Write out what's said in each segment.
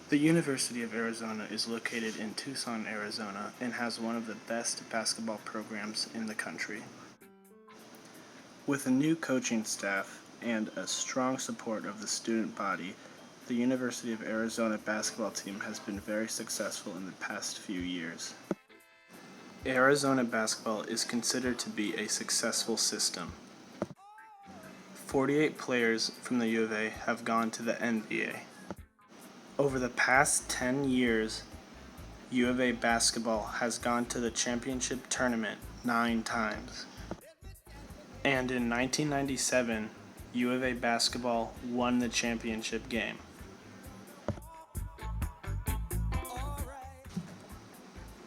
The University of Arizona is located in Tucson, Arizona, and has one of the best basketball programs in the country. With a new coaching staff and a strong support of the student body, the University of Arizona basketball team has been very successful in the past few years. Arizona basketball is considered to be a successful system. 48 players from the U of A have gone to the NBA. Over the past 10 years, U of A basketball has gone to the championship tournament 9 times. And in 1997, U of A basketball won the championship game.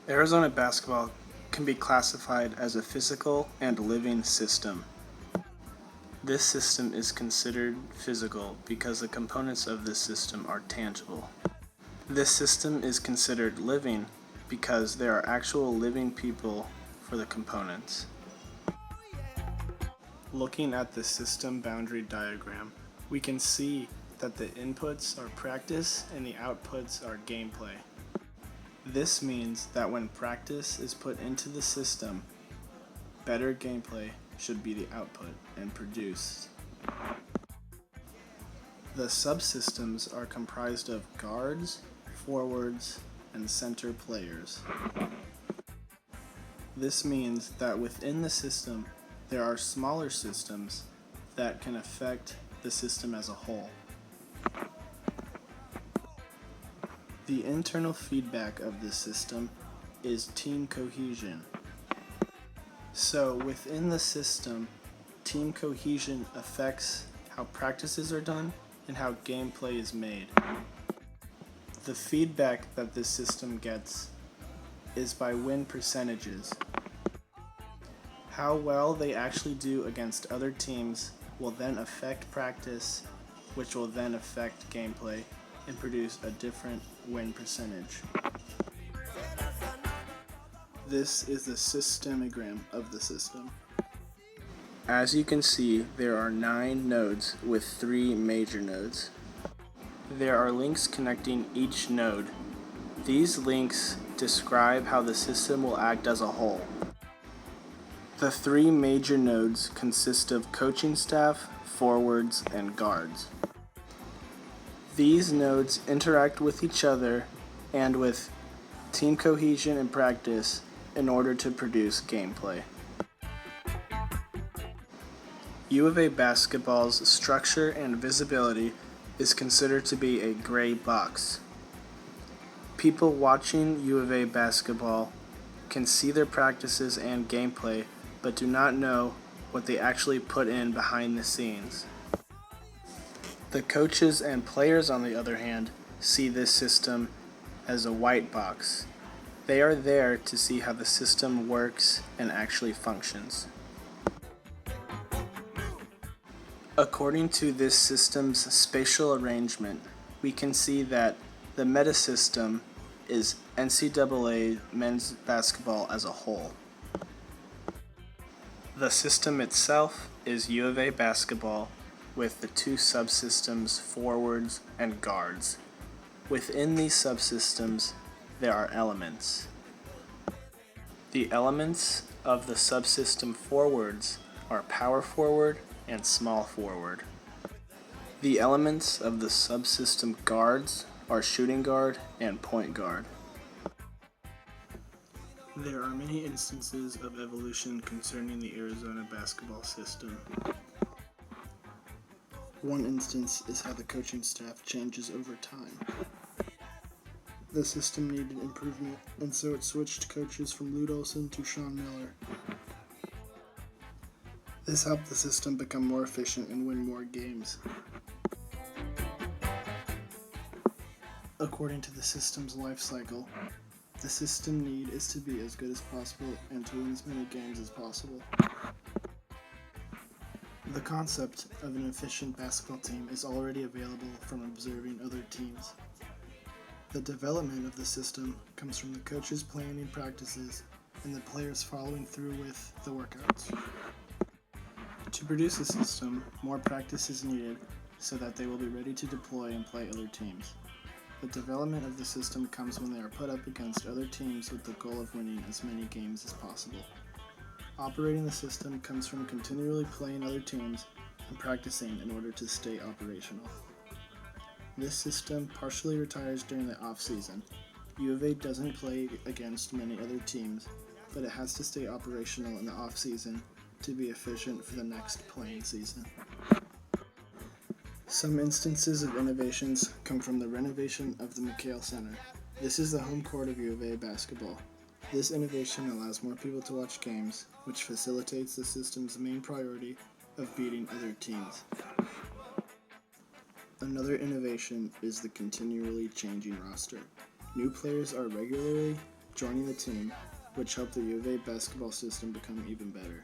Arizona basketball can be classified as a physical and living system. This system is considered physical because the components of this system are tangible. This system is considered living because there are actual living people for the components. Looking at the system boundary diagram, we can see that the inputs are practice and the outputs are gameplay. This means that when practice is put into the system, better gameplay should be the output and produced. The subsystems are comprised of guards, forwards, and center players. This means that within the system, there are smaller systems that can affect the system as a whole. The internal feedback of this system is team cohesion. So within the system, team cohesion affects how practices are done and how gameplay is made. The feedback that this system gets is by win percentages. How well they actually do against other teams will then affect practice, which will then affect gameplay and produce a different win percentage. This is the systemogram of the system. As you can see, there are 9 nodes with 3 major nodes. There are links connecting each node. These links describe how the system will act as a whole. The 3 major nodes consist of coaching staff, forwards, and guards. These nodes interact with each other and with team cohesion and practice in order to produce gameplay. U of A basketball's structure and visibility is considered to be a gray box. People watching U of A basketball can see their practices and gameplay, but do not know what they actually put in behind the scenes. The coaches and players, on the other hand, see this system as a white box. They are there to see how the system works and actually functions. According to this system's spatial arrangement, we can see that the meta system is NCAA men's basketball as a whole. The system itself is U of A basketball with the 2 subsystems, forwards and guards. Within these subsystems, there are elements. The elements of the subsystem forwards are power forward and small forward. The elements of the subsystem guards are shooting guard and point guard. There are many instances of evolution concerning the Arizona basketball system. One instance is how the coaching staff changes over time. The system needed improvement, and so it switched coaches from Lute Olson to Sean Miller. This helped the system become more efficient and win more games. According to the system's life cycle, the system need is to be as good as possible and to win as many games as possible. The concept of an efficient basketball team is already available from observing other teams. The development of the system comes from the coaches planning practices and the players following through with the workouts. To produce a system, more practice is needed so that they will be ready to deploy and play other teams. The development of the system comes when they are put up against other teams with the goal of winning as many games as possible. Operating the system comes from continually playing other teams and practicing in order to stay operational. This system partially retires during the off-season. U of A doesn't play against many other teams, but it has to stay operational in the off-season to be efficient for the next playing season. Some instances of innovations come from the renovation of the McHale Center. This is the home court of U of A basketball. This innovation allows more people to watch games, which facilitates the system's main priority of beating other teams. Another innovation is the continually changing roster. New players are regularly joining the team, which help the U of A basketball system become even better.